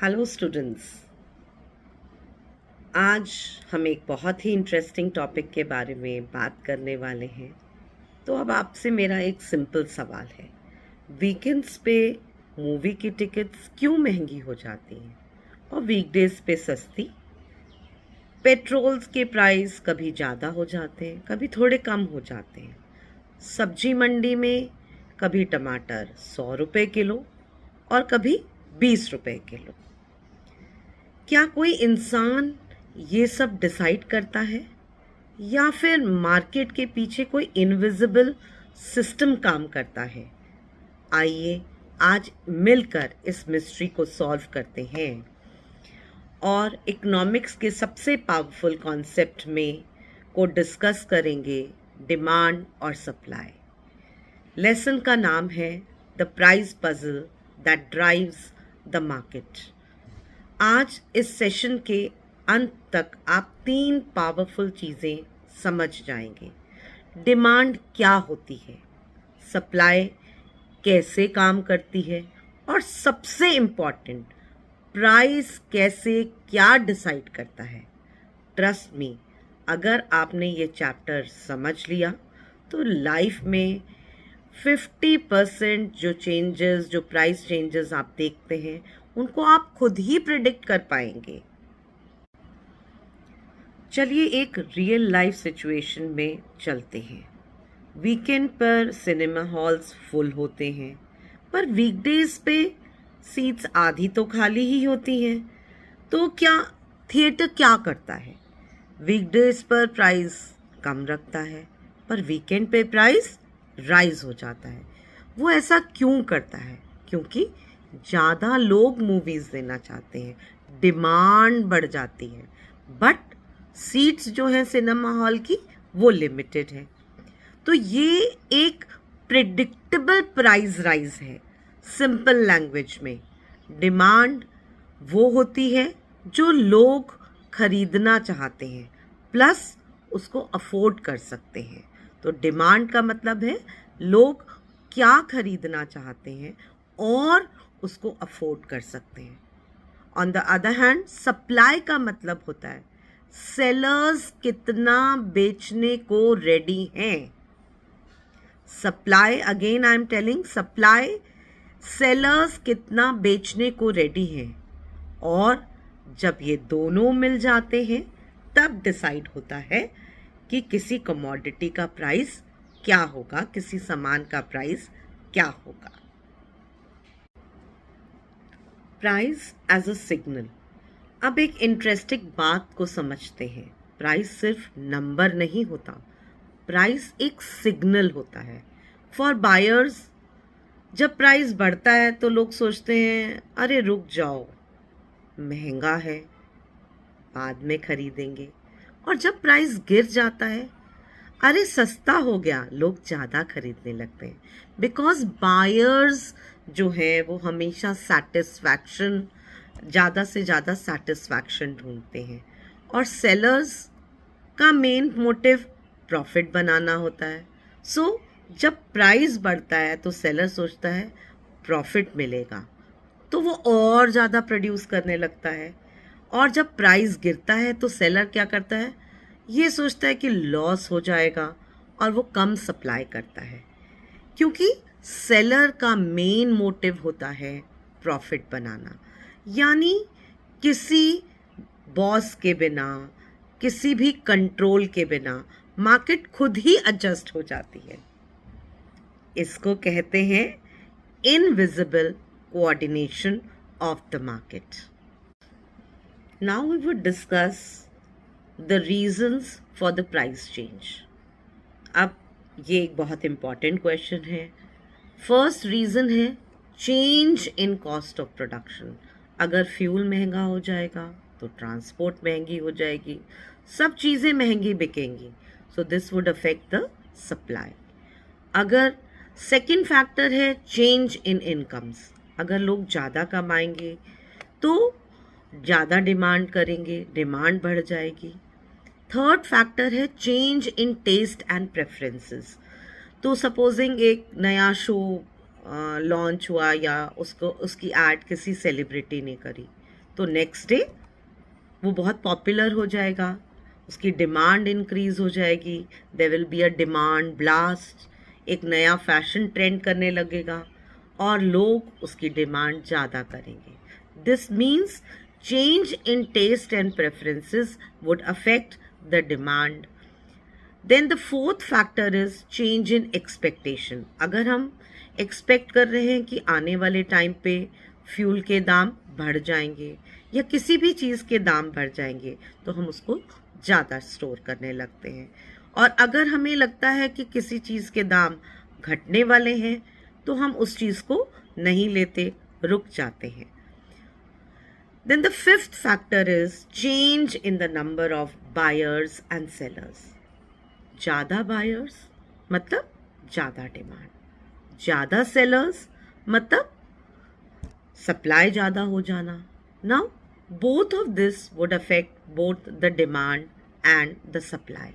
Hello students. आज हम एक बहुत ही इंटरेस्टिंग टॉपिक के बारे में बात करने वाले हैं। तो अब आपसे मेरा एक सिंपल सवाल है, वीकेंड्स पे मूवी की टिकट्स क्यों महंगी हो जाती हैं और वीकडेज पे सस्ती? पेट्रोल्स के प्राइस कभी ज़्यादा हो जाते हैं, कभी थोड़े कम हो जाते हैं। सब्जी मंडी में कभी टमाटर 100 रुपये किलो और कभी 20 रुपये किलो। क्या कोई इंसान ये सब डिसाइड करता है या फिर मार्केट के पीछे कोई इनविजिबल सिस्टम काम करता है? आइए आज मिलकर इस मिस्ट्री को सॉल्व करते हैं और इकोनॉमिक्स के सबसे पावरफुल कॉन्सेप्ट में को डिस्कस करेंगे, डिमांड और सप्लाई। लेसन का नाम है the price puzzle that drives the market. आज इस सेशन के अंत तक आप 3 पावरफुल चीज़ें समझ जाएंगे। डिमांड क्या होती है, सप्लाई कैसे काम करती है और सबसे इम्पॉर्टेंट, प्राइस कैसे क्या डिसाइड करता है। ट्रस्ट मी, अगर आपने ये चैप्टर समझ लिया तो लाइफ में 50% जो प्राइस चेंजेस आप देखते हैं उनको आप खुद ही प्रिडिक्ट कर पाएंगे। चलिए एक रियल लाइफ सिचुएशन में चलते हैं। वीकेंड पर सिनेमा हॉल्स फुल होते हैं, पर वीकडेज पे सीट्स आधी तो खाली ही होती हैं। तो क्या थिएटर क्या करता है? वीकडेज पर प्राइस कम रखता है, पर वीकेंड पे प्राइस राइज हो जाता है। वो ऐसा क्यों करता है? क्योंकि ज़्यादा लोग मूवीज़ देखना चाहते हैं, डिमांड बढ़ जाती है, बट सीट्स जो हैं सिनेमा हॉल की वो लिमिटेड है। तो ये एक प्रिडिक्टेबल प्राइस राइज है। सिंपल लैंग्वेज में डिमांड वो होती है जो लोग खरीदना चाहते हैं प्लस उसको अफोर्ड कर सकते हैं। तो डिमांड का मतलब है लोग क्या खरीदना चाहते हैं और उसको अफोर्ड कर सकते हैं। On the other hand supply का मतलब होता है सेलर्स कितना बेचने को रेडी हैं। Supply, again I am telling, supply sellers कितना बेचने को रेडी हैं, और जब ये दोनों मिल जाते हैं तब डिसाइड होता है कि किसी कमोडिटी का प्राइस क्या होगा, किसी सामान का प्राइस क्या होगा। Price as a signal. अब एक इंटरेस्टिंग बात को समझते हैं। प्राइस सिर्फ नंबर नहीं होता, प्राइस एक सिग्नल होता है फॉर बायर्स। जब प्राइस बढ़ता है तो लोग सोचते हैं अरे रुक जाओ, महंगा है, बाद में खरीदेंगे। और जब प्राइस गिर जाता है, अरे सस्ता हो गया, लोग ज़्यादा खरीदने लगते हैं। बिकॉज बायर्स जो है वो हमेशा सेटिस्फैक्शन, ज़्यादा से ज़्यादा सेटिस्फैक्शन ढूंढते हैं, और सेलर्स का मेन मोटिव प्रॉफिट बनाना होता है। सो जब प्राइस बढ़ता है तो सेलर सोचता है प्रॉफिट मिलेगा, तो वो और ज़्यादा प्रोड्यूस करने लगता है। और जब प्राइस गिरता है तो सेलर क्या करता है, ये सोचता है कि लॉस हो जाएगा और वो कम सप्लाई करता है, क्योंकि सेलर का मेन मोटिव होता है प्रॉफिट बनाना। यानी किसी बॉस के बिना, किसी भी कंट्रोल के बिना मार्केट खुद ही एडजस्ट हो जाती है। इसको कहते हैं invisible coordination of the market. Now we would discuss the reasons for the price change. अब ये एक बहुत इंपॉर्टेंट क्वेश्चन है। फर्स्ट रीज़न है change in cost of production. अगर फ्यूल महंगा हो जाएगा तो ट्रांसपोर्ट महंगी हो जाएगी, सब चीज़ें महंगी बिकेंगी, so this would affect the supply. अगर सेकंड फैक्टर है चेंज इन इनकम्स। अगर लोग ज़्यादा कमाएंगे तो ज़्यादा डिमांड करेंगे, डिमांड बढ़ जाएगी। थर्ड फैक्टर है change in taste and preferences. तो सपोजिंग एक नया शो लॉन्च हुआ या उसकी ऐड किसी सेलिब्रिटी ने करी, तो नेक्स्ट डे वो बहुत पॉपुलर हो जाएगा, उसकी डिमांड इंक्रीज हो जाएगी, there will be a demand blast, एक नया फैशन ट्रेंड करने लगेगा और लोग उसकी डिमांड ज़्यादा करेंगे. This means change in taste and preferences would affect the demand. Then the fourth factor is change in expectation. अगर हम एक्सपेक्ट कर रहे हैं कि आने वाले टाइम पे फ्यूल के दाम बढ़ जाएंगे या किसी भी चीज़ के दाम बढ़ जाएंगे तो हम उसको ज़्यादा स्टोर करने लगते हैं. और अगर हमें लगता है कि किसी चीज़ के दाम घटने वाले हैं तो हम उस चीज़ को नहीं लेते, रुक जाते हैं. Then the fifth factor is change in the number of buyers and sellers. ज़्यादा buyers मतलब ज़्यादा डिमांड, ज़्यादा sellers मतलब सप्लाई ज़्यादा हो जाना. Now both of this would affect both the demand and the supply.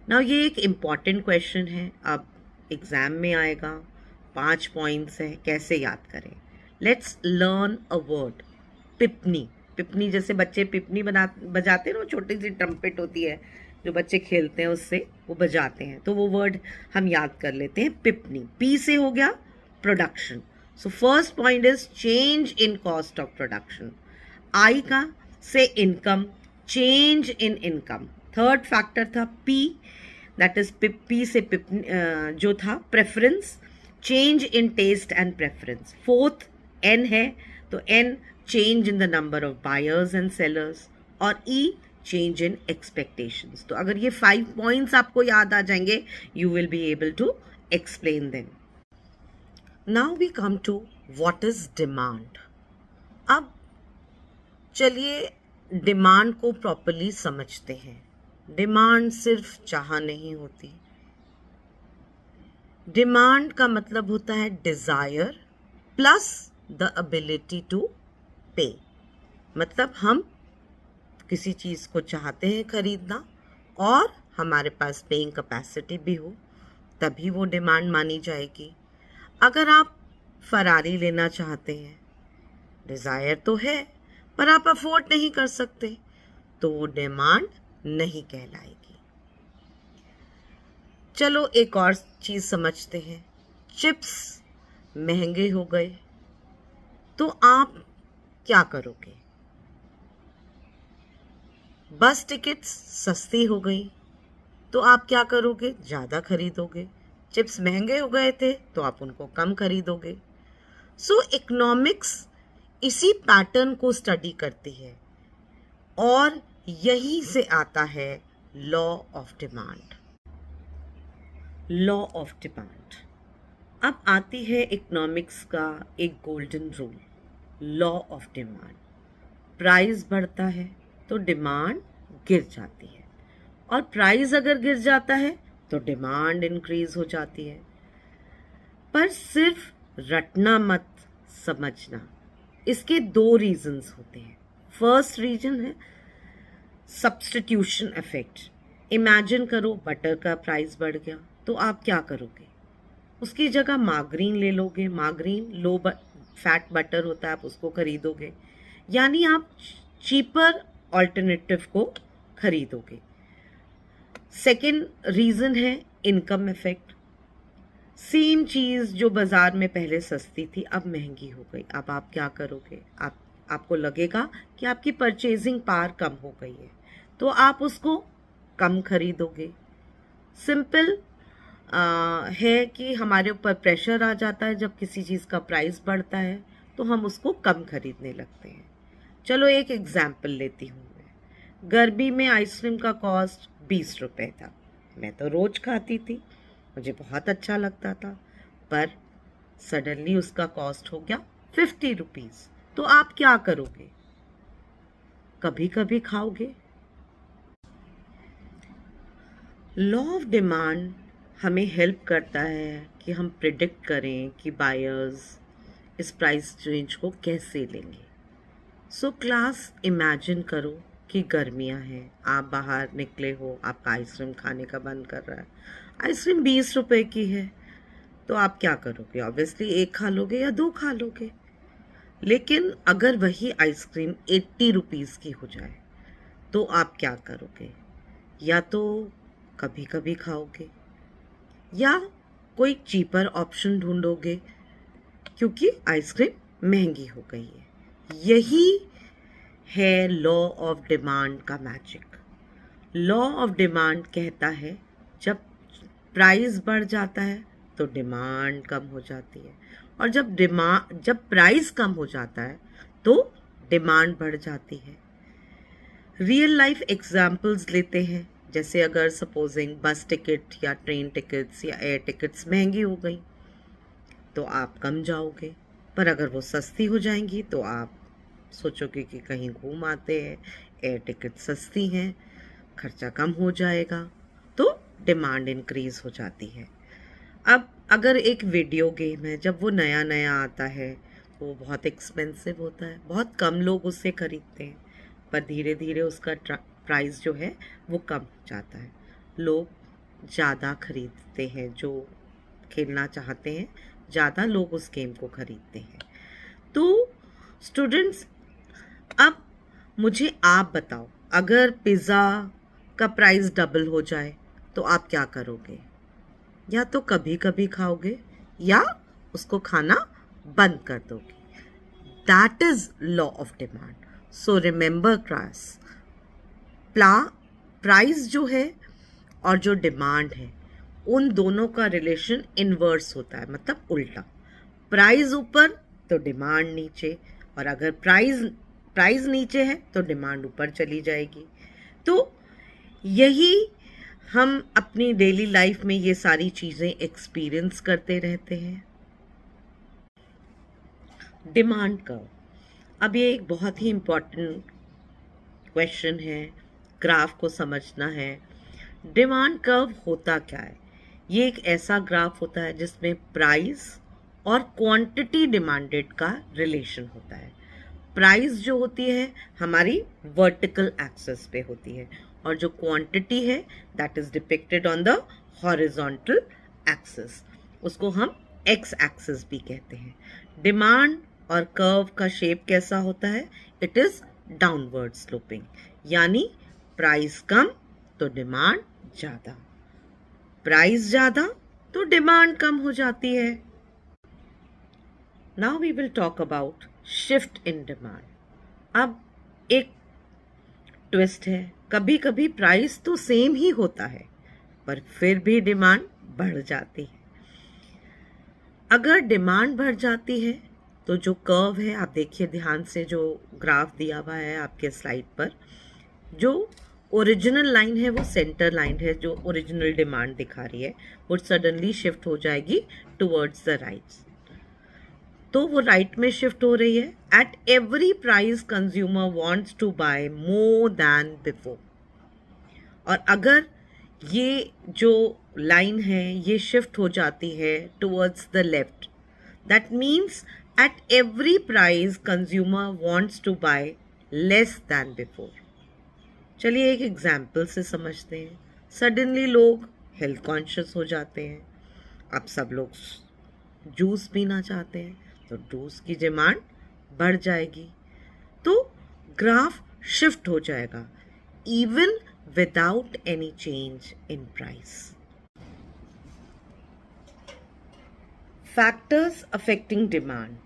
Now ये एक important question है, अब एग्ज़ाम में आएगा, 5 पॉइंट्स है, कैसे याद करें. Let's learn a word. पिपनी. पिपनी जैसे बच्चे पिपनी बजाते हैं ना, छोटी सी ट्रम्पेट होती है जो बच्चे खेलते हैं, उससे वो बजाते हैं, तो वो वर्ड हम याद कर लेते हैं, पिपनी. पी से हो गया production. So first point is change in cost of production. I का से income, change in income. Third factor था पी, दैट इज पी से जो था preference, change in taste and preference. Fourth N है, तो N change in the number of buyers and sellers, और E change in expectations. तो अगर ये 5 points आपको याद आ जाएंगे, you will be able to explain them. Now we come to what is demand. अब चलिए डिमांड को प्रॉपरली समझते हैं. डिमांड सिर्फ चाह नहीं होती. डिमांड का मतलब होता है desire plus the ability to pay. मतलब हम किसी चीज़ को चाहते हैं खरीदना और हमारे पास पेइंग कैपेसिटी भी हो, तभी वो डिमांड मानी जाएगी. अगर आप फरारी लेना चाहते हैं, डिज़ायर तो है पर आप अफोर्ड नहीं कर सकते, तो वो डिमांड नहीं कहलाएगी. चलो एक और चीज़ समझते हैं. चिप्स महंगे हो गए तो आप क्या करोगे. बस टिकट्स सस्ती हो गई तो आप क्या करोगे, ज़्यादा खरीदोगे. चिप्स महंगे हो गए थे तो आप उनको कम खरीदोगे. सो इकोनॉमिक्स इसी पैटर्न को स्टडी करती है और यही से आता है law of demand. Law of demand. अब आती है इकोनॉमिक्स का एक golden rule, law of demand. Price बढ़ता है तो डिमांड गिर जाती है, और प्राइस अगर गिर जाता है तो डिमांड इंक्रीज हो जाती है. पर सिर्फ रटना मत, समझना. इसके 2 रीजंस होते हैं. फर्स्ट रीजन है सब्स्टिट्यूशन इफेक्ट. इमेजिन करो बटर का प्राइस बढ़ गया तो आप क्या करोगे, उसकी जगह मार्गरीन ले लोगे. मार्गरीन लो फैट बटर होता है, आप उसको खरीदोगे, यानी आप चीपर ऑल्टरनेटिव को खरीदोगे. सेकेंड रीज़न है इनकम इफेक्ट. सेम चीज़ जो बाज़ार में पहले सस्ती थी अब महंगी हो गई. अब आप क्या करोगे, आपको लगेगा कि आपकी परचेजिंग पावर कम हो गई है, तो आप उसको कम खरीदोगे. सिंपल है कि हमारे ऊपर प्रेशर आ जाता है जब किसी चीज़ का प्राइस बढ़ता है तो हम उसको कम खरीदने लगते हैं. चलो एक एग्जाम्पल लेती हूँ मैं. गर्मी में आइसक्रीम का कॉस्ट 20 रुपये था. मैं तो रोज़ खाती थी, मुझे बहुत अच्छा लगता था, पर सडनली उसका कॉस्ट हो गया 50 रुपीज़. तो आप क्या करोगे, कभी कभी खाओगे. लॉ ऑफ डिमांड हमें हेल्प करता है कि हम प्रिडिक्ट करें कि बायर्स इस प्राइस रेंज को कैसे लेंगे. सो क्लास इमेजिन करो कि गर्मियां हैं, आप बाहर निकले हो, आपका आइसक्रीम खाने का मन कर रहा है. आइसक्रीम 20 रुपए की है, तो आप क्या करोगे, ऑब्वियसली 1 खा लोगे या 2 खा लोगे. लेकिन अगर वही आइसक्रीम 80 रुपीज़ की हो जाए तो आप क्या करोगे? या तो कभी कभी खाओगे या कोई चीपर ऑप्शन ढूंढोगे, क्योंकि आइसक्रीम महंगी हो गई है। यही है लॉ ऑफ डिमांड का मैजिक। लॉ ऑफ डिमांड कहता है जब प्राइस बढ़ जाता है तो डिमांड कम हो जाती है, और जब प्राइस कम हो जाता है तो डिमांड बढ़ जाती है। रियल लाइफ एग्जाम्पल्स लेते हैं, जैसे अगर सपोजिंग बस टिकट या ट्रेन टिकट्स या एयर टिकट्स महंगी हो गई तो आप कम जाओगे, पर अगर वो सस्ती हो जाएंगी तो आप सोचोगे कि कहीं घूम आते हैं, एयर टिकट सस्ती हैं, खर्चा कम हो जाएगा, तो डिमांड इंक्रीज हो जाती है। अब अगर एक वीडियो गेम है, जब वो नया नया आता है तो वो बहुत एक्सपेंसिव होता है, बहुत कम लोग उसे खरीदते हैं, पर धीरे धीरे उसका प्राइस जो है वो कम हो जाता है। लोग ज़्यादा खरीदते हैं, जो खेलना चाहते हैं ज़्यादा लोग उस गेम को खरीदते हैं। तो स्टूडेंट्स, अब मुझे आप बताओ, अगर पिज़्ज़ा का प्राइस डबल हो जाए तो आप क्या करोगे? या तो कभी कभी खाओगे या उसको खाना बंद कर दोगे। That is law of demand. So remember class, price जो है और जो डिमांड है उन दोनों का रिलेशन इनवर्स होता है, मतलब उल्टा। प्राइस ऊपर तो डिमांड नीचे, और अगर प्राइस नीचे है तो डिमांड ऊपर चली जाएगी। तो यही हम अपनी डेली लाइफ में ये सारी चीज़ें एक्सपीरियंस करते रहते हैं। डिमांड कर्व, अब ये एक बहुत ही इम्पॉर्टेंट क्वेश्चन है, ग्राफ को समझना है। डिमांड कर्व होता क्या है? ये एक ऐसा ग्राफ होता है जिसमें प्राइस और क्वांटिटी डिमांडेड का रिलेशन होता है। प्राइस जो होती है हमारी वर्टिकल एक्सिस पे होती है, और जो क्वांटिटी है that is depicted on the horizontal axis, उसको हम एक्स एक्सिस भी कहते हैं। डिमांड और कर्व का शेप कैसा होता है? इट इज डाउनवर्ड स्लोपिंग, यानी प्राइस कम तो डिमांड ज़्यादा, प्राइस ज़्यादा तो डिमांड कम हो जाती है। Now we will talk about shift in demand. अब एक ट्विस्ट है, कभी कभी प्राइस तो सेम ही होता है पर फिर भी डिमांड बढ़ जाती है। अगर डिमांड बढ़ जाती है तो जो कर्व है, आप देखिए ध्यान से, जो ग्राफ दिया हुआ है आपके स्लाइड पर, जो ओरिजिनल लाइन है वो सेंटर लाइन है, जो ओरिजिनल डिमांड दिखा रही है, वो सडनली शिफ्ट हो जाएगी टुवर्ड्स द राइट। तो वो राइट में शिफ्ट हो रही है। At every price consumer wants to buy more than before. और अगर ये जो लाइन है ये शिफ्ट हो जाती है towards the left, that means at every price consumer wants to buy less than before. चलिए एक एग्जाम्पल से समझते हैं। सडनली लोग हेल्थ कॉन्शियस हो जाते हैं, अब सब लोग जूस पीना चाहते हैं तो जूस की डिमांड बढ़ जाएगी, तो ग्राफ शिफ्ट हो जाएगा even without any change in price. Factors affecting demand.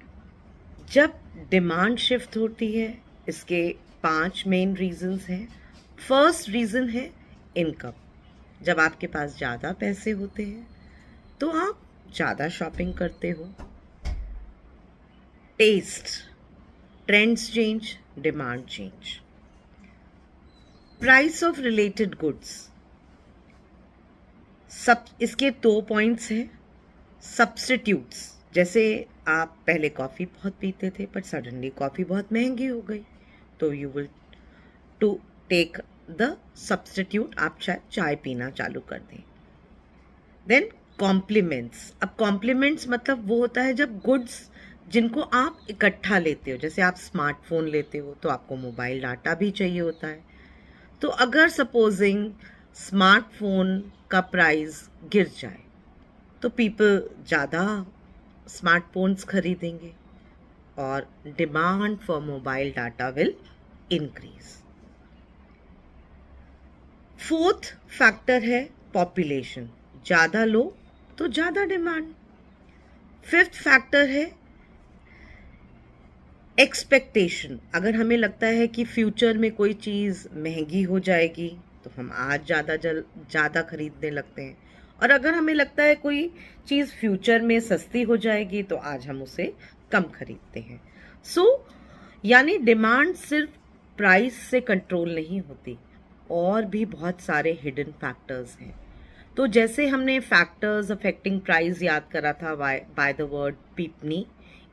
जब डिमांड शिफ्ट होती है इसके 5 मेन रीजंस हैं। फर्स्ट रीजन है इनकम। जब आपके पास ज़्यादा पैसे होते हैं तो आप ज़्यादा शॉपिंग करते हो। Taste, trends change, demand change. Price of related goods, सब इसके 2 पॉइंट्स हैं। सब्स्टिट्यूट्स, जैसे आप पहले कॉफ़ी बहुत पीते थे पर सडनली कॉफ़ी बहुत महंगी हो गई तो you will to take the substitute, आप शायद चाय पीना चालू कर दें। Then compliments. अब कॉम्प्लीमेंट्स मतलब वो होता है जब गुड्स जिनको आप इकट्ठा लेते हो, जैसे आप स्मार्टफोन लेते हो तो आपको मोबाइल डाटा भी चाहिए होता है। तो अगर सपोजिंग स्मार्टफोन का प्राइस गिर जाए तो पीपल ज़्यादा स्मार्टफोन्स खरीदेंगे। और demand for mobile data will increase. Fourth factor है पॉपुलेशन, ज़्यादा लोग तो ज़्यादा डिमांड। फिफ्थ फैक्टर है एक्सपेक्टेशन, अगर हमें लगता है कि फ्यूचर में कोई चीज़ महंगी हो जाएगी तो हम आज ज़्यादा खरीदने लगते हैं, और अगर हमें लगता है कोई चीज़ फ्यूचर में सस्ती हो जाएगी तो आज हम उसे कम खरीदते हैं। यानी डिमांड सिर्फ प्राइस से कंट्रोल नहीं होती, और भी बहुत सारे हिडन फैक्टर्स हैं। तो जैसे हमने फैक्टर्स अफेक्टिंग प्राइस याद करा था बाय द वर्ड पीपनी,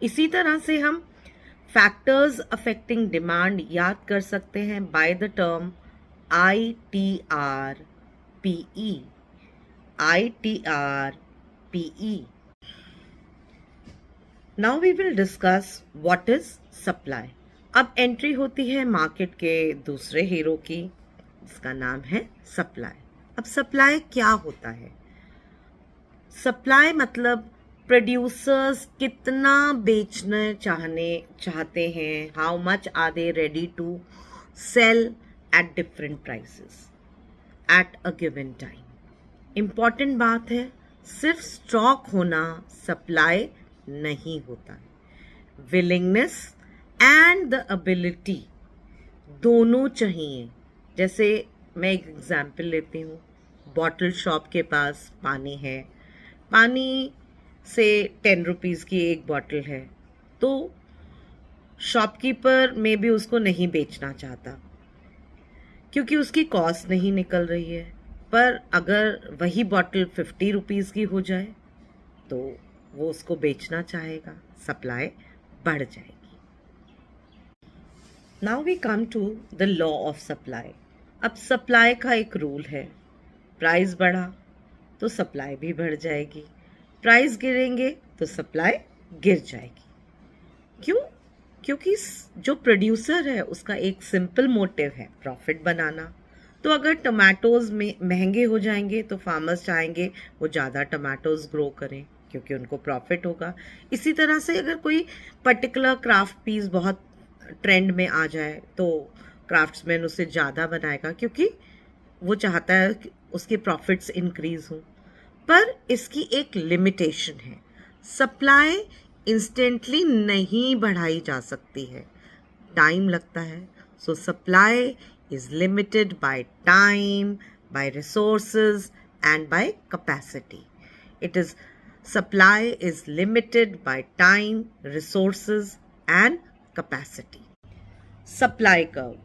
इसी तरह से हम फैक्टर्स अफेक्टिंग डिमांड याद कर सकते हैं by the term ITRPE। ITRPE। Now we will discuss what is supply. अब एंट्री होती है मार्केट के दूसरे हीरो की, जिसका नाम है सप्लाई। अब सप्लाई क्या होता है? सप्लाई मतलब प्रोड्यूसर्स कितना बेचना चाहते हैं, how much are they ready to sell at different prices at a given time. Important बात है, सिर्फ स्टॉक होना सप्लाई नहीं होता है, विलिंगनेस एंड द एबिलिटी दोनों चाहिए। जैसे मैं एक एग्जाम्पल लेती हूँ, बॉटल शॉप के पास पानी है, पानी से 10 रुपीज़ की एक बॉटल है, तो शॉपकीपर में भी उसको नहीं बेचना चाहता क्योंकि उसकी कॉस्ट नहीं निकल रही है। पर अगर वही बॉटल 50 रुपीज़ की हो जाए तो वो उसको बेचना चाहेगा, सप्लाई बढ़ जाएगी। Now we come to the law of supply. अब सप्लाई का एक रूल है, प्राइस बढ़ा तो सप्लाई भी बढ़ जाएगी, प्राइस गिरेंगे तो सप्लाई गिर जाएगी। क्यों? क्योंकि जो प्रोड्यूसर है उसका एक सिंपल मोटिव है प्रॉफिट बनाना। तो अगर टमाटोज में महंगे हो जाएंगे तो फार्मर्स चाहेंगे वो ज़्यादा टमाटोज ग्रो करें क्योंकि उनको प्रॉफिट होगा। इसी तरह से अगर कोई पर्टिकुलर क्राफ्ट पीस बहुत ट्रेंड में आ जाए तो क्राफ्ट्समैन उसे ज़्यादा बनाएगा क्योंकि वो चाहता है कि उसके प्रॉफिट्स इंक्रीज हों। पर इसकी एक लिमिटेशन है, सप्लाई इंस्टेंटली नहीं बढ़ाई जा सकती है, टाइम लगता है। सो supply is limited by time, by resources and by capacity. Supply is limited by time, resources and capacity. Supply curve.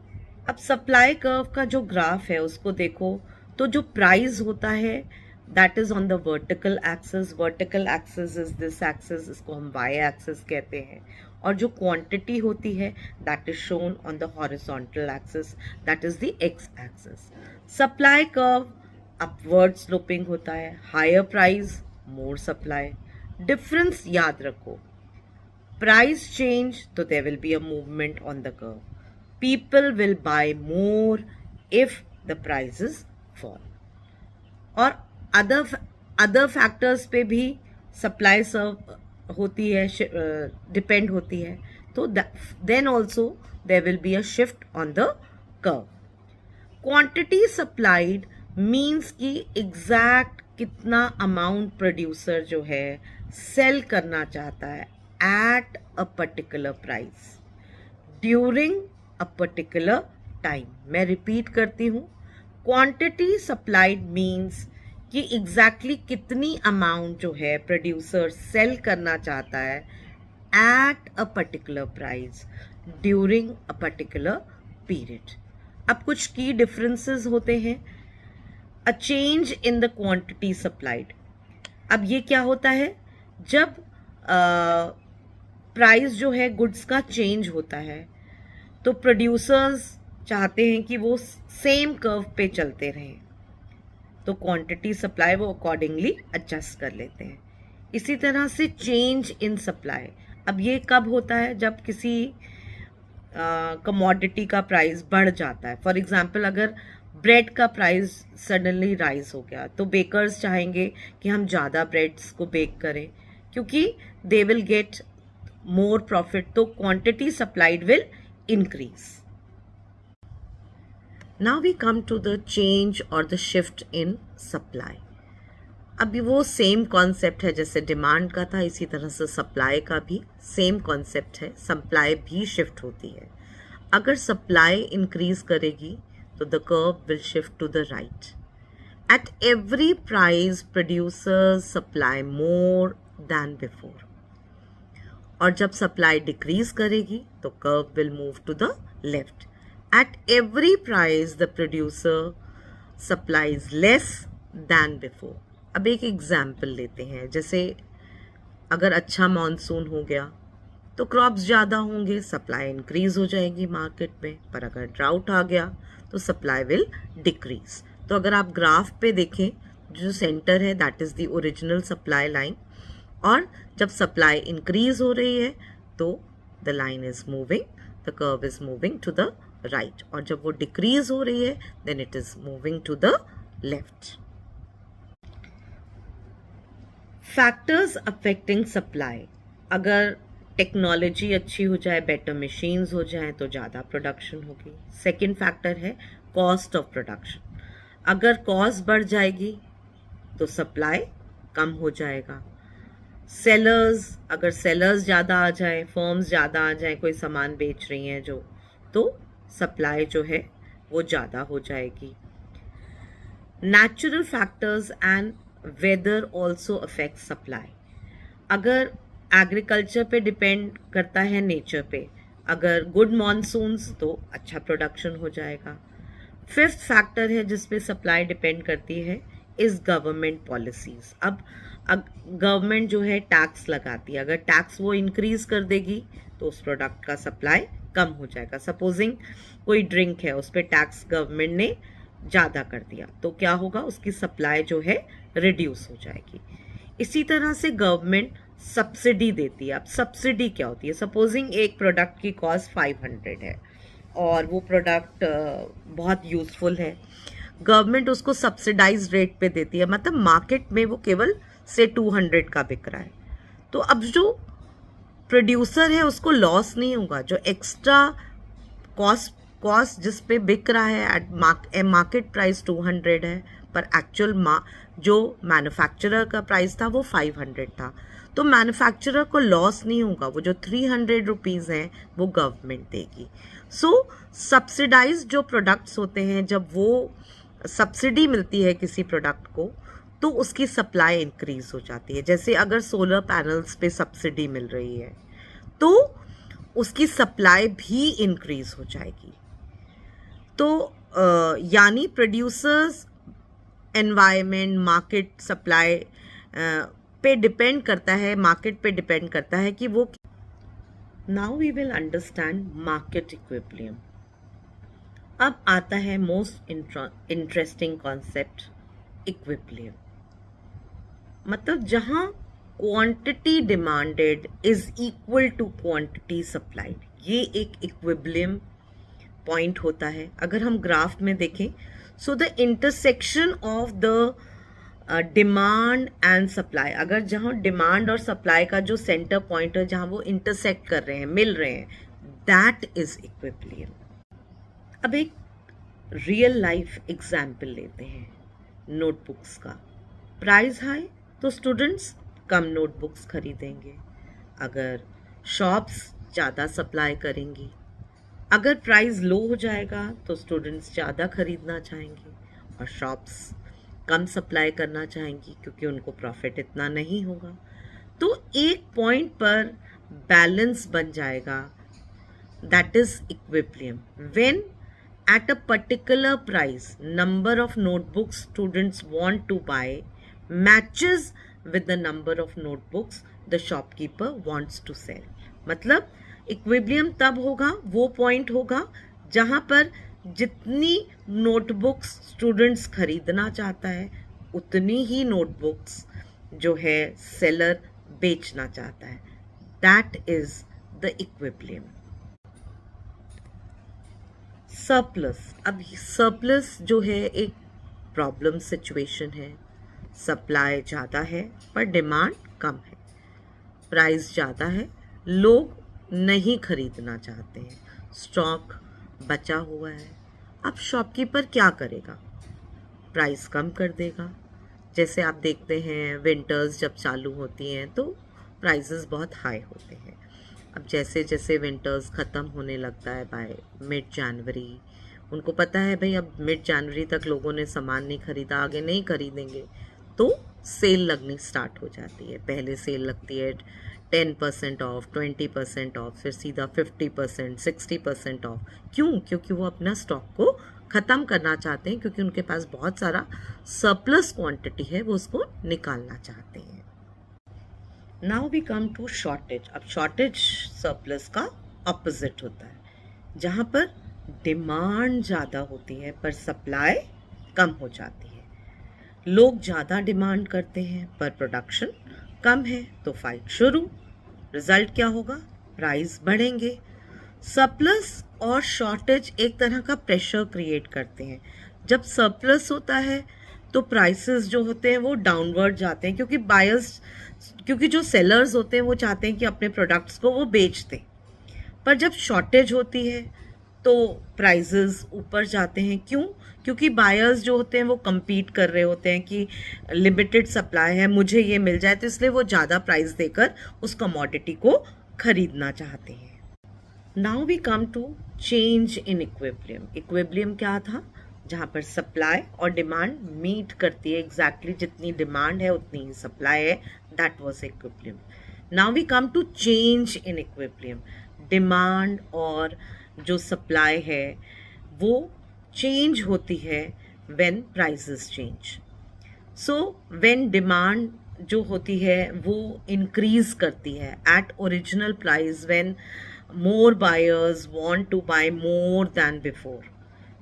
अब सप्लाई कर्व का जो ग्राफ है उसको देखो तो जो प्राइस होता है that is on the vertical axis. Vertical axis is this axis, इसको हम वाई एक्सिस कहते हैं, और जो क्वांटिटी होती है that is shown on the horizontal axis, that is the x axis. Supply curve upward sloping होता है, higher price more supply. Difference याद रखो, प्राइस चेंज तो there will be a movement on the curve, people will buy more if the prices fall. और other factors पे भी supply सर्व होती है, डिपेंड होती है, तो then also there will be a shift on the curve. Quantity supplied means कि exact कितना अमाउंट प्रोड्यूसर जो है सेल करना चाहता है at a particular price during a particular time. मैं रिपीट करती हूँ, क्वांटिटी सप्लाइड मीन्स कि एग्जैक्टली कितनी अमाउंट जो है प्रोड्यूसर सेल करना चाहता है at a particular price during a particular period. अब कुछ की डिफरेंसेस होते हैं। A change in the quantity supplied, अब ये क्या होता है, जब प्राइस जो है गुड्स का चेंज होता है तो प्रोड्यूसर्स चाहते हैं कि वो सेम कर्व पे चलते रहें, तो क्वांटिटी सप्लाई वो अकॉर्डिंगली एडजस्ट कर लेते हैं। इसी तरह से चेंज इन सप्लाई, अब ये कब होता है, जब किसी कमोडिटी का प्राइस बढ़ जाता है। फॉर एग्जांपल अगर ब्रेड का प्राइस सडनली राइज हो गया तो बेकर्स चाहेंगे कि हम ज़्यादा ब्रेड्स को बेक करें क्योंकि they will get more profit, तो quantity supplied will increase. Now we come to the change or the shift in supply. अभी वो सेम कॉन्सेप्ट है जैसे डिमांड का था, इसी तरह से सप्लाई का भी सेम कॉन्सेप्ट है. सप्लाई भी शिफ्ट होती है. अगर सप्लाई इंक्रीज करेगी तो the curve will shift to the right. At every price producers supply more than before. और जब सप्लाई डिक्रीज करेगी तो curve will move to the left. At every price the producer supplies less than before. अब एक example लेते हैं. जैसे अगर अच्छा मॉनसून हो गया तो क्रॉप्स ज़्यादा होंगे, सप्लाई इंक्रीज हो जाएगी मार्केट में. पर अगर ड्राउट आ गया तो सप्लाई विल डिक्रीज. तो अगर आप ग्राफ पे देखें, जो सेंटर है that is the original supply line. और जब सप्लाई इंक्रीज हो रही है तो the line is moving, the curve is moving to the right. और जब वो डिक्रीज हो रही है then it is moving to the left. Factors affecting supply. अगर टेक्नोलॉजी अच्छी हो जाए, बेटर मशीन्स हो जाएं तो ज़्यादा प्रोडक्शन होगी. सेकंड फैक्टर है कॉस्ट ऑफ प्रोडक्शन. अगर कॉस्ट बढ़ जाएगी तो सप्लाई कम हो जाएगा. सेलर्स, अगर सेलर्स ज़्यादा आ जाए, फर्म्स ज़्यादा आ जाए, कोई सामान बेच रही हैं जो, तो सप्लाई जो है वो ज़्यादा हो जाएगी. Natural factors and weather also affect supply. अगर एग्रीकल्चर पे डिपेंड करता है नेचर पे, अगर गुड मानसून्स तो अच्छा प्रोडक्शन हो जाएगा. फिफ्थ फैक्टर है जिसपे सप्लाई डिपेंड करती है इज गवर्नमेंट पॉलिसीज. अब गवर्नमेंट जो है टैक्स लगाती है, अगर टैक्स वो इंक्रीज कर देगी तो उस प्रोडक्ट का सप्लाई कम हो जाएगा. सपोजिंग कोई ड्रिंक है, उस पर टैक्स गवर्नमेंट ने ज़्यादा कर दिया तो क्या होगा, उसकी सप्लाई जो है रिड्यूस हो जाएगी. इसी तरह से गवर्नमेंट सब्सिडी देती है. अब सब्सिडी क्या होती है, सपोजिंग एक प्रोडक्ट की कॉस्ट 500 है और वो प्रोडक्ट बहुत यूज़फुल है, गवर्नमेंट उसको सब्सिडाइज रेट पे देती है, मतलब मार्केट में वो केवल से 200 का बिक रहा है. तो अब जो प्रोड्यूसर है उसको लॉस नहीं होगा. जो एक्स्ट्रा कॉस्ट जिस पे बिक रहा है एट मार्केट प्राइस 200 है, पर एक्चुअल जो मैन्युफैक्चरर का प्राइस था वो 500 था, तो मैन्युफैक्चरर को लॉस नहीं होगा. वो जो 300 रुपीज़ हैं वो गवर्नमेंट देगी. सो सब्सिडाइज जो प्रोडक्ट्स होते हैं, जब वो सब्सिडी मिलती है किसी प्रोडक्ट को तो उसकी सप्लाई इंक्रीज हो जाती है. जैसे अगर सोलर पैनल्स पे सब्सिडी मिल रही है तो उसकी सप्लाई भी इंक्रीज हो जाएगी. तो यानी प्रोड्यूसर्स एनवायरनमेंट, मार्केट सप्लाई पे डिपेंड करता है, मार्केट पे डिपेंड करता है कि वो. Now we will understand market equilibrium. अब आता है मोस्ट इंटरेस्टिंग कॉन्सेप्ट, इक्विलिब्रियम. मतलब जहां quantity demanded is equal to quantity supplied, ये एक इक्विलिब्रियम पॉइंट होता है. अगर हम ग्राफ में देखें, so the intersection of the demand and supply, अगर जहाँ डिमांड और सप्लाई का जो सेंटर पॉइंट है, जहाँ वो इंटरसेक्ट कर रहे हैं, मिल रहे हैं, दैट इज इक्विलिब्रियम. अब एक रियल लाइफ एग्जाम्पल लेते हैं नोटबुक्स का. प्राइस हाई तो स्टूडेंट्स कम नोटबुक्स खरीदेंगे, अगर शॉप्स ज़्यादा सप्लाई करेंगी. अगर प्राइस लो हो जाएगा तो स्टूडेंट्स ज़्यादा खरीदना चाहेंगे और शॉप्स कम सप्लाई करना चाहेंगी क्योंकि उनको प्रॉफिट इतना नहीं होगा. तो एक पॉइंट पर बैलेंस बन जाएगा, that is equilibrium. When at a particular price, number of notebooks students want to buy matches with the number of notebooks the shopkeeper wants to sell. मतलब इक्विलिब्रियम तब होगा, वो पॉइंट होगा जहाँ पर जितनी नोटबुक्स स्टूडेंट्स खरीदना चाहता है उतनी ही नोटबुक्स जो है सेलर बेचना चाहता है. That is the equilibrium. Surplus. अब सरप्लस जो है एक प्रॉब्लम सिचुएशन है. सप्लाई ज़्यादा है पर डिमांड कम है, प्राइस ज़्यादा है लोग नहीं खरीदना चाहते हैं, स्टॉक बचा हुआ है। अब शॉपकीपर क्या करेगा? प्राइस कम कर देगा। जैसे आप देखते हैं विंटर्स जब चालू होती हैं तो प्राइसेस बहुत हाई होते हैं। अब जैसे जैसे विंटर्स ख़त्म होने लगता है बाय मिड जनवरी, उनको पता है भाई अब मिड जनवरी तक लोगों ने सामान नहीं खरीदा, आगे नहीं खरीदेंगे, तो सेल लगनी स्टार्ट हो जाती है। पहले सेल लगती है 10% ऑफ, 20% ऑफ, फिर सीधा 50%, 60% ऑफ। क्यों? क्योंकि वो अपना स्टॉक को ख़त्म करना चाहते हैं, क्योंकि उनके पास बहुत सारा सरप्लस क्वांटिटी है, वो उसको निकालना चाहते हैं। Now we come to shortage. अब शॉर्टेज सरप्लस का ऑपोजिट होता है, जहाँ पर डिमांड ज़्यादा होती है पर सप्लाई कम हो जाती है। लोग ज़्यादा डिमांड करते हैं पर प्रोडक्शन कम है, तो फाइट शुरू। रिजल्ट क्या होगा? प्राइस बढ़ेंगे। सरप्लस और शॉर्टेज एक तरह का प्रेशर क्रिएट करते हैं। जब सरप्लस होता है तो प्राइसेस जो होते हैं वो डाउनवर्ड जाते हैं, क्योंकि जो सेलर्स होते हैं वो चाहते हैं कि अपने प्रोडक्ट्स को वो बेच दें। पर जब शॉर्टेज होती है तो प्राइसेस ऊपर जाते हैं। क्यों? क्योंकि बायर्स जो होते हैं वो compete कर रहे होते हैं कि लिमिटेड सप्लाई है, मुझे ये मिल जाए, तो इसलिए वो ज़्यादा प्राइस देकर उस कमोडिटी को खरीदना चाहते हैं। Now we come to change in equilibrium. Equilibrium क्या था? जहाँ पर सप्लाई और डिमांड मीट करती है, एग्जैक्टली जितनी डिमांड है उतनी ही सप्लाई है, that was equilibrium. Now we come to change in equilibrium. Demand और जो सप्लाई है वो चेंज होती है when prices change. So when demand जो होती है वो इंक्रीज करती है at original price, when more buyers want to buy more than before,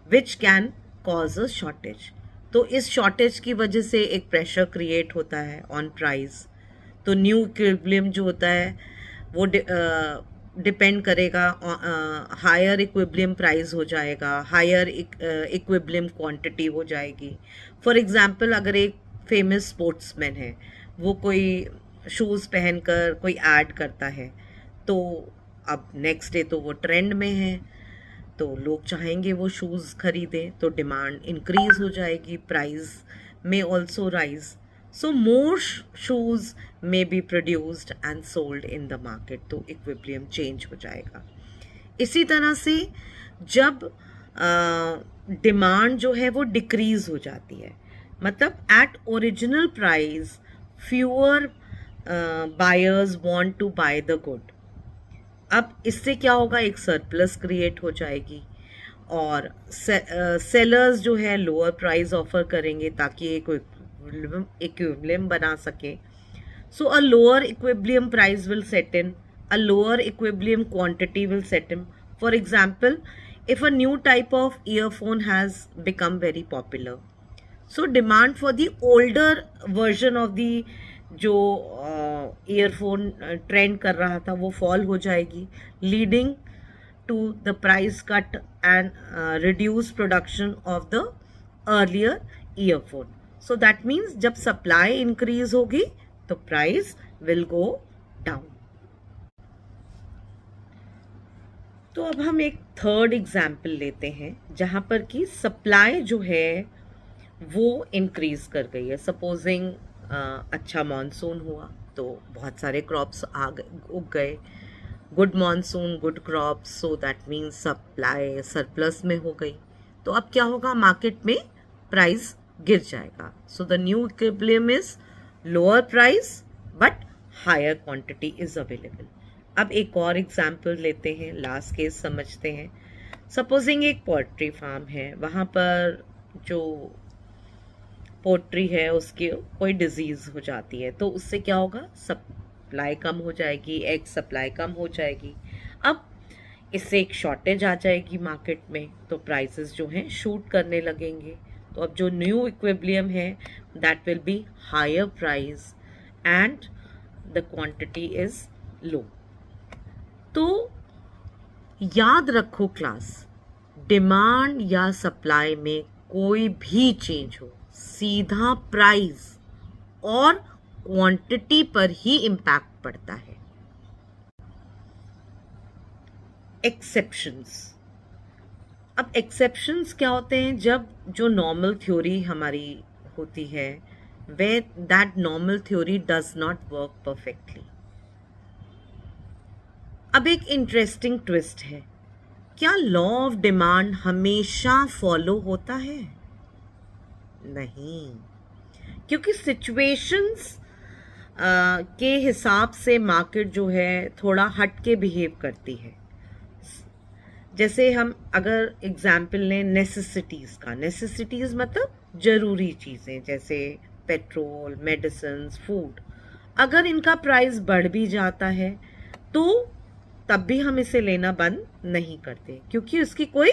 which can cause a shortage. तो इस शॉर्टेज की वजह से एक प्रेशर क्रिएट होता है ऑन प्राइस। तो न्यू इक्विलिब्रियम जो होता है वो डिपेंड करेगा, हायर इक्विलिब्रियम प्राइस हो जाएगा, हायर इक्विलिब्रियम क्वांटिटी हो जाएगी। फॉर एग्जांपल, अगर एक फेमस स्पोर्ट्समैन है, वो कोई शूज़ पहनकर कोई ऐड करता है, तो अब नेक्स्ट डे तो वो ट्रेंड में है, तो लोग चाहेंगे वो शूज़ खरीदें, तो डिमांड इंक्रीज हो जाएगी, प्राइस में also rise. So more shoes may be produced and sold in the market, तो इक्विलिब्रियम चेंज हो जाएगा। इसी तरह से जब डिमांड जो है वो डिक्रीज हो जाती है, मतलब at original price fewer buyers want to buy the good. अब इससे क्या होगा? एक सरप्लस क्रिएट हो जाएगी और सेलर्स जो है लोअर प्राइस ऑफर करेंगे ताकि एक इक्विलिब्रियम बना सके। So a lower equilibrium price will set in, a lower equilibrium quantity will set in. For example, if a new type of earphone has become very popular, so demand for the older version of the जो earphone trend कर रहा था वो fall हो जाएगी, leading to the price cut and reduce production of the earlier earphone. So that means जब supply increase होगी तो प्राइस विल गो डाउन। तो अब हम एक थर्ड एग्जाम्पल लेते हैं जहाँ पर कि सप्लाई जो है वो इंक्रीज कर गई है। सपोजिंग अच्छा मॉनसून हुआ तो बहुत सारे क्रॉप्स उग गए, good monsoon good crops, so that means supply surplus में हो गई। तो अब क्या होगा? मार्केट में प्राइस गिर जाएगा। So the new equilibrium is lower price but higher quantity is available. अब एक और एग्जाम्पल लेते हैं, लास्ट केस समझते हैं। सपोजिंग एक पोल्ट्री फार्म है, वहाँ पर जो पोल्ट्री है उसकी कोई डिजीज़ हो जाती है, तो उससे क्या होगा? सप्लाई कम हो जाएगी, एग सप्लाई कम हो जाएगी। अब इससे एक शॉर्टेज आ जाएगी मार्केट में, तो प्राइसेस जो हैं शूट करने लगेंगे। तो अब जो न्यू इक्विलिब्रियम है that will be higher price and the quantity is low. तो याद रखो क्लास, डिमांड या सप्लाई में कोई भी चेंज हो, सीधा प्राइस और क्वांटिटी पर ही इम्पैक्ट पड़ता है। एक्सेप्शंस। अब एक्सेप्शंस क्या होते हैं? जब जो नॉर्मल थ्योरी हमारी होती है way that normal theory does not work perfectly. अब एक इंटरेस्टिंग ट्विस्ट है, क्या लॉ ऑफ डिमांड हमेशा फॉलो होता है? नहीं, क्योंकि सिचुएशंस के हिसाब से मार्केट जो है थोड़ा हट के बिहेव करती है। जैसे हम अगर एग्जाम्पल लें नेसेसिटीज़ का, नेसेसिटीज़ मतलब ज़रूरी चीज़ें जैसे पेट्रोल, मेडिसिन, फूड, अगर इनका प्राइस बढ़ भी जाता है तो तब भी हम इसे लेना बंद नहीं करते क्योंकि उसकी कोई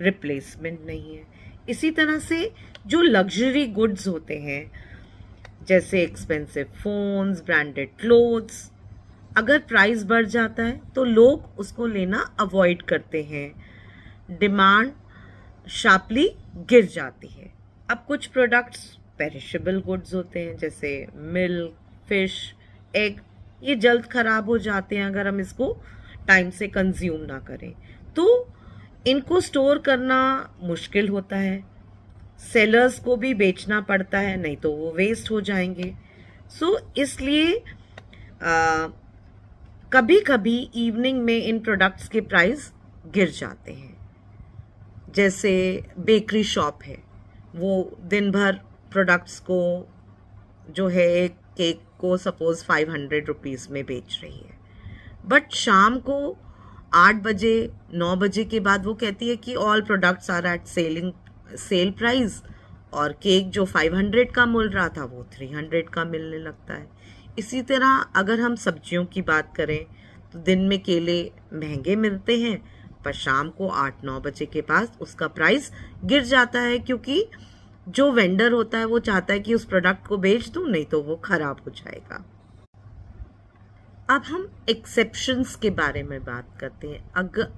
रिप्लेसमेंट नहीं है। इसी तरह से जो लग्जरी गुड्स होते हैं जैसे एक्सपेंसिव फोन्स, ब्रांडेड क्लोथ्स, अगर प्राइस बढ़ जाता है तो लोग उसको लेना अवॉइड करते हैं, डिमांड शार्पली गिर जाती है। अब कुछ प्रोडक्ट्स पेरिशेबल गुड्स होते हैं जैसे मिल्क, फिश, एग, ये जल्द खराब हो जाते हैं अगर हम इसको टाइम से कंज्यूम ना करें, तो इनको स्टोर करना मुश्किल होता है, सेलर्स को भी बेचना पड़ता है, नहीं तो वो वेस्ट हो जाएंगे। सो इसलिए कभी कभी इवनिंग में इन प्रोडक्ट्स के प्राइस गिर जाते हैं। जैसे बेकरी शॉप है, वो दिन भर प्रोडक्ट्स को जो है एक केक को सपोज 500 रुपीज़ में बेच रही है, बट शाम को 8 बजे 9 बजे के बाद वो कहती है कि all products are at sale price, और केक जो 500 का मिल रहा था वो 300 का मिलने लगता है। इसी तरह अगर हम सब्जियों की बात करें तो दिन में केले महंगे मिलते हैं पर शाम को 8-9 बजे के पास उसका प्राइस गिर जाता है क्योंकि जो वेंडर होता है वो चाहता है कि उस प्रोडक्ट को बेच दूं, नहीं तो वो खराब हो जाएगा। अब हम एक्सेप्शंस के बारे में बात करते हैं।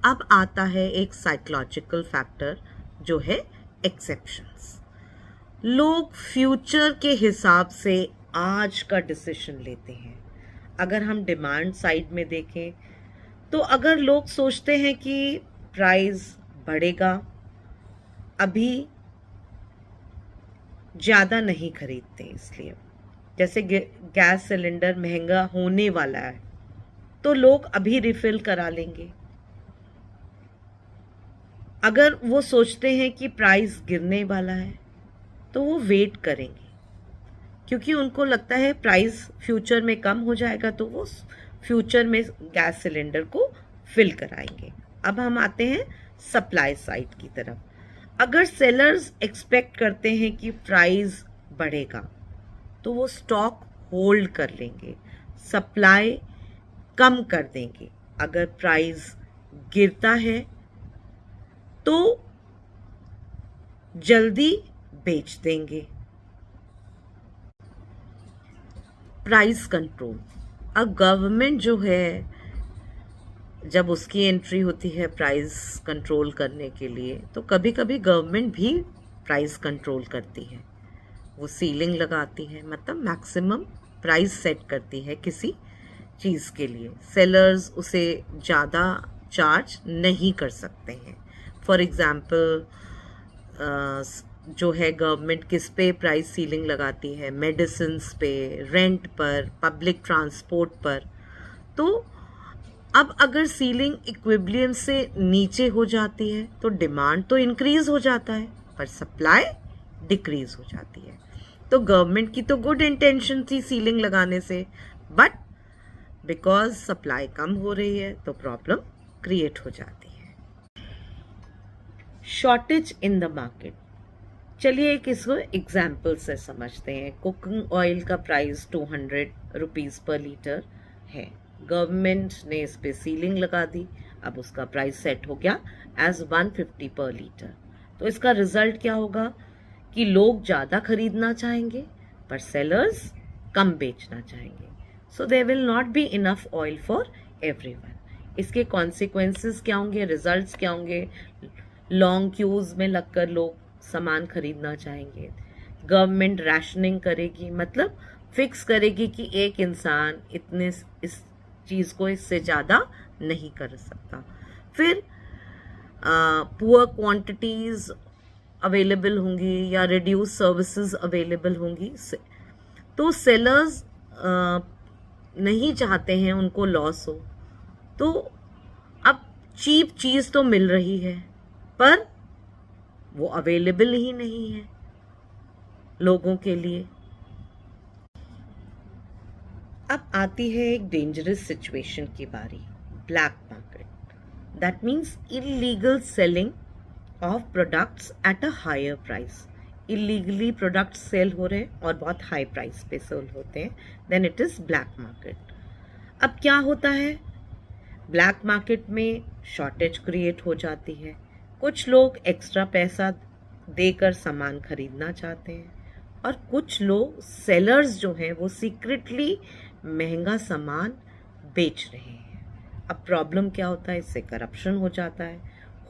अब आता है एक साइकोलॉजिकल फैक्टर जो है एक्सेप्शंस। लोग फ्यूचर के हिसाब से आज का डिसीजन लेते हैं। अगर हम डिमांड साइड में देखें तो अगर लोग सोचते हैं कि प्राइस बढ़ेगा, अभी ज़्यादा नहीं खरीदते, इसलिए जैसे गैस सिलेंडर महंगा होने वाला है तो लोग अभी रिफिल करा लेंगे। अगर वो सोचते हैं कि प्राइस गिरने वाला है तो वो वेट करेंगे क्योंकि उनको लगता है प्राइस फ्यूचर में कम हो जाएगा तो वो फ्यूचर में गैस सिलेंडर को फिल कराएंगे। अब हम आते हैं सप्लाई साइड की तरफ। अगर सेलर्स एक्सपेक्ट करते हैं कि प्राइस बढ़ेगा तो वो स्टॉक होल्ड कर लेंगे, सप्लाई कम कर देंगे। अगर प्राइस गिरता है तो जल्दी बेच देंगे। Price control. अब गवर्नमेंट जो है जब उसकी एंट्री होती है प्राइस कंट्रोल करने के लिए तो कभी कभी गवर्नमेंट भी प्राइस कंट्रोल करती है। वो सीलिंग लगाती है, मतलब मैक्सिमम प्राइस सेट करती है किसी चीज़ के लिए। सेलर्स उसे ज़्यादा चार्ज नहीं कर सकते हैं। फॉर एग्ज़ाम्पल जो है गवर्नमेंट किस पे प्राइस सीलिंग लगाती है? मेडिसिन्स पे, रेंट पर, पब्लिक ट्रांसपोर्ट पर। तो अब अगर सीलिंग इक्विलिब्रियम से नीचे हो जाती है तो डिमांड तो इंक्रीज हो जाता है पर सप्लाई डिक्रीज हो जाती है। तो गवर्नमेंट की तो गुड इंटेंशन थी सीलिंग लगाने से, बट बिकॉज सप्लाई कम हो रही है तो प्रॉब्लम क्रिएट हो जाती है। Shortage in the market. चलिए एक इसको एग्जाम्पल से समझते हैं। कुकिंग ऑयल का प्राइस 200 रुपीज़ पर लीटर है। गवर्नमेंट ने इस पे सीलिंग लगा दी, अब उसका प्राइस सेट हो गया एज 150 पर लीटर। तो इसका रिजल्ट क्या होगा कि लोग ज़्यादा खरीदना चाहेंगे पर सेलर्स कम बेचना चाहेंगे। So there will not be enough oil for everyone. इसके कॉन्सिक्वेंसेस क्या होंगे, रिजल्ट्स क्या होंगे? लॉन्ग क्यूज में लगकर लोग सामान खरीदना चाहेंगे। गवर्नमेंट राशनिंग करेगी, मतलब फिक्स करेगी कि एक इंसान इतने इस चीज़ को इससे ज़्यादा नहीं कर सकता। फिर पुअर क्वांटिटीज़ अवेलेबल होंगी या रिड्यूस सर्विसेज अवेलेबल होंगी, तो सेलर्स नहीं चाहते हैं उनको लॉस हो। तो अब चीप चीज़ तो मिल रही है पर वो अवेलेबल ही नहीं है लोगों के लिए। अब आती है एक डेंजरस सिचुएशन की बारी, black market. That means illegal selling of products at a higher price. Illegally products sell हो रहे हैं और बहुत हाई प्राइस पे सेल होते हैं, then it is black market. अब क्या होता है, ब्लैक मार्केट में शॉर्टेज क्रिएट हो जाती है। कुछ लोग एक्स्ट्रा पैसा देकर सामान खरीदना चाहते हैं और कुछ लोग सेलर्स जो हैं वो सीक्रेटली महंगा सामान बेच रहे हैं। अब प्रॉब्लम क्या होता है, इससे करप्शन हो जाता है,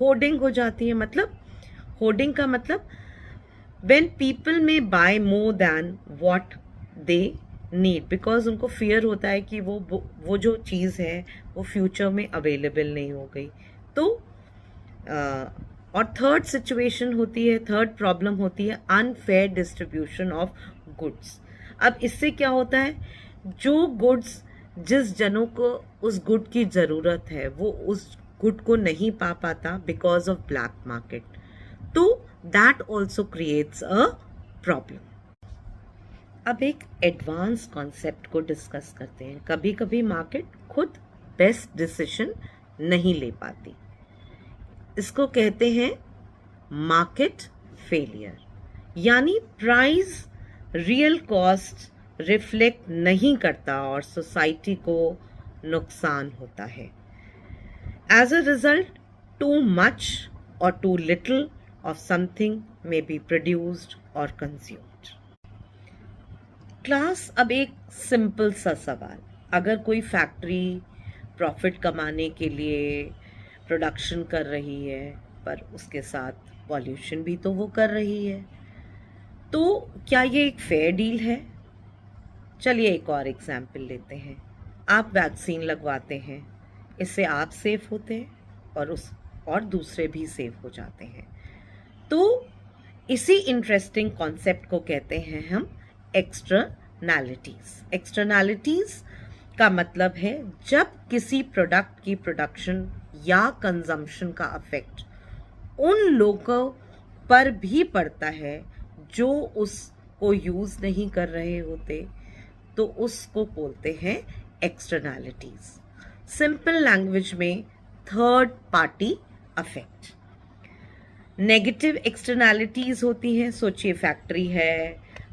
होर्डिंग हो जाती है। मतलब होर्डिंग का मतलब when people may buy more than what they need, because उनको फियर होता है कि वो जो चीज़ है वो फ्यूचर में अवेलेबल नहीं हो गई। तो और थर्ड सिचुएशन होती है, थर्ड प्रॉब्लम होती है अनफेयर डिस्ट्रीब्यूशन ऑफ गुड्स। अब इससे क्या होता है, जो गुड्स जिस जनों को उस गुड की ज़रूरत है वो उस गुड को नहीं पा पाता बिकॉज ऑफ ब्लैक मार्केट, तो that also creates a problem. अब एक एडवांस कॉन्सेप्ट को डिस्कस करते हैं। कभी कभी मार्केट खुद बेस्ट डिसीजन नहीं ले पाती, इसको कहते हैं मार्केट फेलियर। यानी प्राइस रियल कॉस्ट रिफ्लेक्ट नहीं करता और सोसाइटी को नुकसान होता है। As a result too much और too little of something may be produced और कंज्यूम्ड। क्लास, अब एक सिंपल सा सवाल, अगर कोई फैक्ट्री प्रॉफिट कमाने के लिए प्रोडक्शन कर रही है पर उसके साथ पॉल्यूशन भी तो वो कर रही है, तो क्या ये एक फेयर डील है? चलिए एक और एग्जाम्पल लेते हैं। आप वैक्सीन लगवाते हैं, इससे आप सेफ होते हैं और दूसरे भी सेफ हो जाते हैं। तो इसी इंटरेस्टिंग कॉन्सेप्ट को कहते हैं हम एक्सटर्नैलिटीज। एक्सटर्नैलिटीज का मतलब है जब किसी प्रोडक्ट की प्रोडक्शन या कंजम्पशन का इफेक्ट उन लोगों पर भी पड़ता है जो उसको यूज नहीं कर रहे होते, तो उसको बोलते हैं एक्सटर्नैलिटीज। सिंपल लैंग्वेज में third party effect. Negative externalities होती हैं, सोचिए फैक्ट्री है,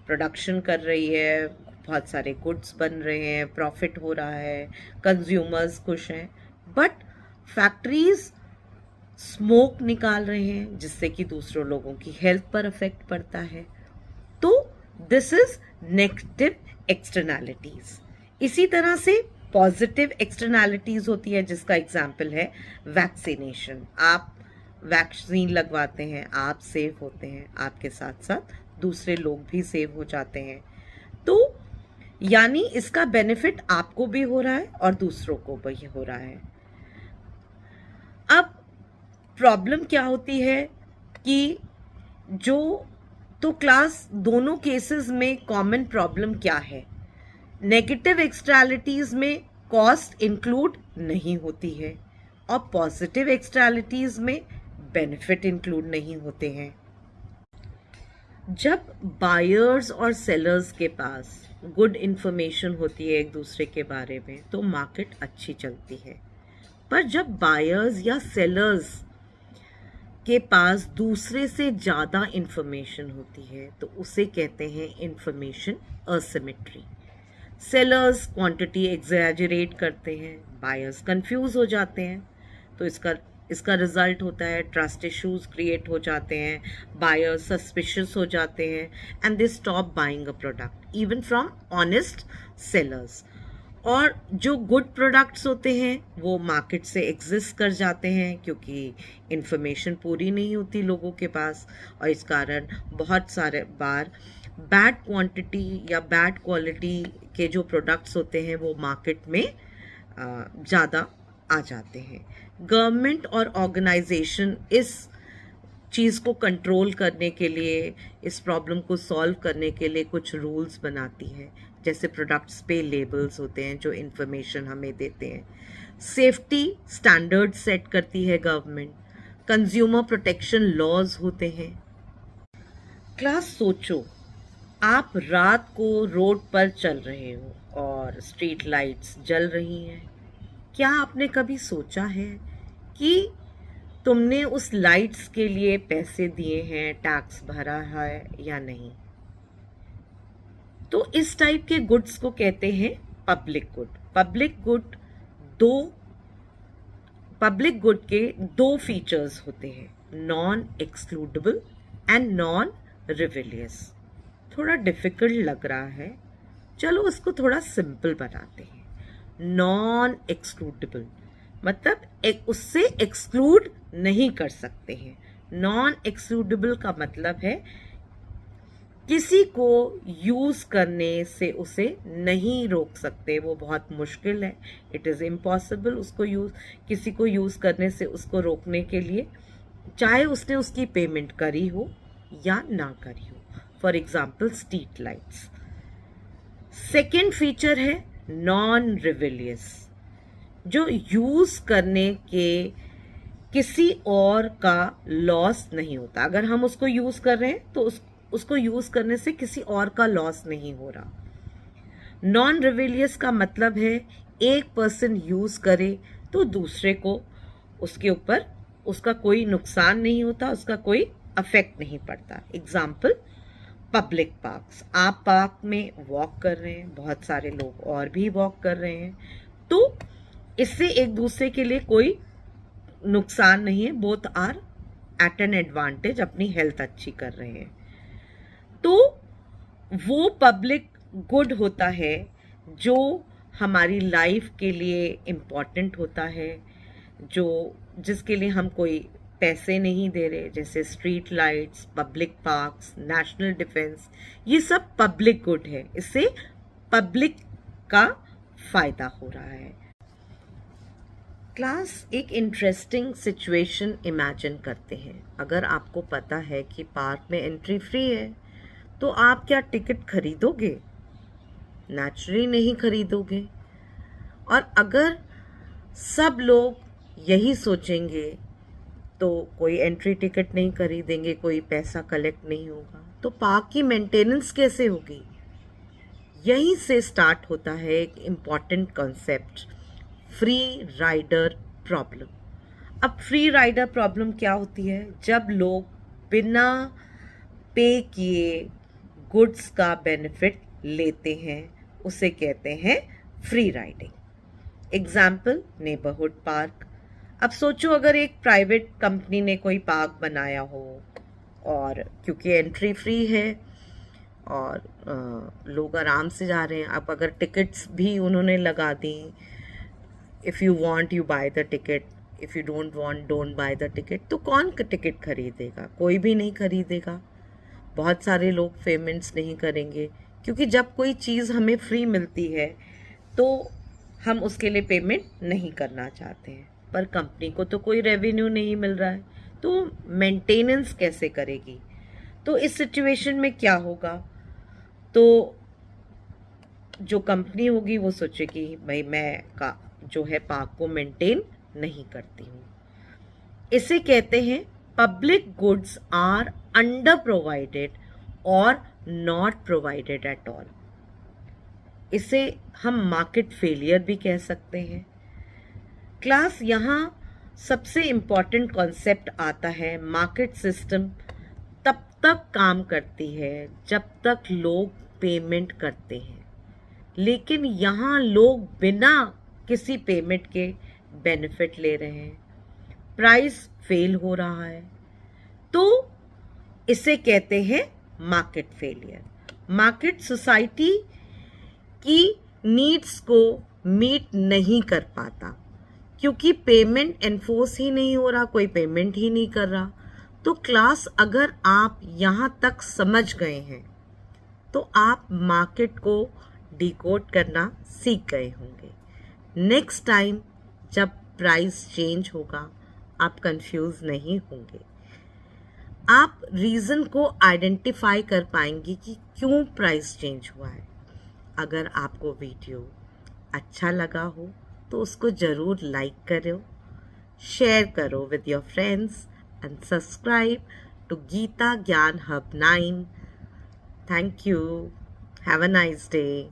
प्रोडक्शन कर रही है, बहुत सारे गुड्स बन रहे हैं, प्रॉफिट हो रहा है, कंज्यूमर्स खुश हैं, बट फैक्ट्रीज स्मोक निकाल रहे हैं जिससे कि दूसरों लोगों की हेल्थ पर इफेक्ट पड़ता है। तो दिस इज नेगेटिव एक्सटर्नैलिटीज। इसी तरह से पॉजिटिव एक्सटर्नैलिटीज होती है जिसका एग्जाम्पल है वैक्सीनेशन। आप वैक्सीन लगवाते हैं, आप सेफ होते हैं, आपके साथ साथ दूसरे लोग भी सेव हो जाते हैं। तो यानी इसका बेनिफिट आपको भी हो रहा है और दूसरों को भी हो रहा है। अब प्रॉब्लम क्या होती है कि तो क्लास दोनों केसेस में कॉमन प्रॉब्लम क्या है? नेगेटिव एक्सटर्नैलिटीज में कॉस्ट इंक्लूड नहीं होती है और पॉजिटिव एक्सटर्नैलिटीज में बेनिफिट इंक्लूड नहीं होते हैं। जब बायर्स और सेलर्स के पास गुड इंफॉर्मेशन होती है एक दूसरे के बारे में तो मार्केट अच्छी चलती है, पर जब बायर्स या सेलर्स के पास दूसरे से ज़्यादा इंफॉर्मेशन होती है तो उसे कहते हैं information asymmetry. Sellers quantity exaggerate करते हैं, बायर्स कंफ्यूज हो जाते हैं, तो इसका रिजल्ट होता है ट्रस्ट इश्यूज क्रिएट हो जाते हैं, बायर्स सस्पिशियस हो जाते हैं and they stop buying a product even from honest sellers. और जो गुड प्रोडक्ट्स होते हैं वो मार्केट से एग्जिस्ट कर जाते हैं क्योंकि इंफॉर्मेशन पूरी नहीं होती लोगों के पास, और इस कारण बहुत सारे बार बैड क्वांटिटी या बैड क्वालिटी के जो प्रोडक्ट्स होते हैं वो मार्केट में ज़्यादा आ जाते हैं। गवर्नमेंट और ऑर्गेनाइजेशन इस चीज़ को कंट्रोल करने के लिए, इस प्रॉब्लम को सॉल्व करने के लिए कुछ रूल्स बनाती है, जैसे प्रोडक्ट्स पे लेबल्स होते हैं जो इन्फॉर्मेशन हमें देते हैं। सेफ्टी स्टैंडर्ड सेट करती है गवर्नमेंट। कंज्यूमर प्रोटेक्शन लॉज होते हैं। क्लास सोचो, आप रात को रोड पर चल रहे हो और स्ट्रीट लाइट्स जल रही हैं। क्या आपने कभी सोचा है कि तुमने उस लाइट्स के लिए पैसे दिए हैं, टैक्स भरा है या नहीं? तो इस टाइप के गुड्स को कहते हैं पब्लिक गुड। पब्लिक गुड के दो फीचर्स होते हैं, नॉन एक्सक्लूडेबल एंड नॉन रिविलियस। थोड़ा डिफिकल्ट लग रहा है, चलो उसको थोड़ा सिंपल बनाते हैं। नॉन एक्सक्लूडेबल मतलब उससे एक्सक्लूड नहीं कर सकते हैं। नॉन एक्सक्लूडेबल का मतलब है किसी को यूज करने से उसे नहीं रोक सकते, वो बहुत मुश्किल है, इट इज इम्पॉसिबल उसको किसी को यूज करने से उसको रोकने के लिए, चाहे उसने उसकी पेमेंट करी हो या ना करी हो। For example street lights. Second feature है नॉन रिविलियस, जो यूज करने के किसी और का लॉस नहीं होता। अगर हम उसको यूज कर रहे हैं तो उसको यूज करने से किसी और का लॉस नहीं हो रहा। नॉन रिविलियस का मतलब है एक पर्सन यूज करे तो दूसरे को उसके ऊपर उसका कोई नुकसान नहीं होता, उसका कोई अफेक्ट नहीं पड़ता। Example public parks. आप पार्क में वॉक कर रहे हैं, बहुत सारे लोग और भी वॉक कर रहे हैं, तो इससे एक दूसरे के लिए कोई नुकसान नहीं है, both are at an advantage, अपनी हेल्थ अच्छी कर रहे हैं। तो वो पब्लिक गुड होता है जो हमारी लाइफ के लिए इम्पॉर्टेंट होता है, जिसके लिए हम कोई पैसे नहीं दे रहे, जैसे street lights, public parks, national defence, ये सब पब्लिक गुड है, इससे पब्लिक का फायदा हो रहा है। क्लास, एक इंटरेस्टिंग सिचुएशन इमेजिन करते हैं। अगर आपको पता है कि पार्क में एंट्री फ्री है, तो आप क्या टिकट खरीदोगे? नेचुरली नहीं खरीदोगे। और अगर सब लोग यही सोचेंगे तो कोई एंट्री टिकट नहीं खरीदेंगे, कोई पैसा कलेक्ट नहीं होगा, तो पार्क की मेंटेनेंस कैसे होगी? यहीं से स्टार्ट होता है एक important concept, free rider problem. अब फ्री राइडर प्रॉब्लम क्या होती है? जब लोग बिना पे किए गुड्स का बेनिफिट लेते हैं, उसे कहते हैं free riding. Example neighbourhood park. अब सोचो अगर एक प्राइवेट कंपनी ने कोई पार्क बनाया हो और क्योंकि एंट्री फ्री है और लोग आराम से जा रहे हैं, अब अगर टिकट्स भी उन्होंने लगा दी, if you want you buy the ticket, if you don't want don't buy the ticket, तो कौन टिकट खरीदेगा? कोई भी नहीं खरीदेगा। बहुत सारे लोग पेमेंट्स नहीं करेंगे, क्योंकि जब कोई चीज़ हमें फ्री मिलती है तो हम उसके लिए पेमेंट नहीं करना चाहते हैं, पर कंपनी को तो कोई रेवेन्यू नहीं मिल रहा है, तो मेंटेनेंस कैसे करेगी? तो इस सिचुएशन में क्या होगा? तो जो कंपनी होगी वो सोचेगी भाई मैं का जो है पार्क को मेंटेन नहीं करती हूँ। इसे कहते हैं public goods are under provided और नॉट प्रोवाइडेड एट ऑल। इसे हम मार्केट फेलियर भी कह सकते हैं। क्लास, यहाँ सबसे इम्पॉर्टेंट कॉन्सेप्ट आता है, मार्केट सिस्टम तब तक काम करती है जब तक लोग पेमेंट करते हैं, लेकिन यहाँ लोग बिना किसी पेमेंट के बेनिफिट ले रहे हैं, प्राइस फेल हो रहा है, तो इसे कहते हैं मार्केट फेलियर। मार्केट सोसाइटी की नीड्स को मीट नहीं कर पाता, क्योंकि पेमेंट एनफोर्स ही नहीं हो रहा, कोई पेमेंट ही नहीं कर रहा। तो क्लास, अगर आप यहाँ तक समझ गए हैं तो आप मार्केट को डिकोड करना सीख गए होंगे। नेक्स्ट टाइम जब प्राइस चेंज होगा, आप कंफ्यूज नहीं होंगे। आप रीज़न को आइडेंटिफाई कर पाएंगे कि क्यों प्राइस चेंज हुआ है। अगर आपको वीडियो अच्छा लगा हो तो उसको ज़रूर लाइक करो, शेयर करो with your friends and subscribe to Geeta Gyan Hub 9. Thank you. Have a nice day.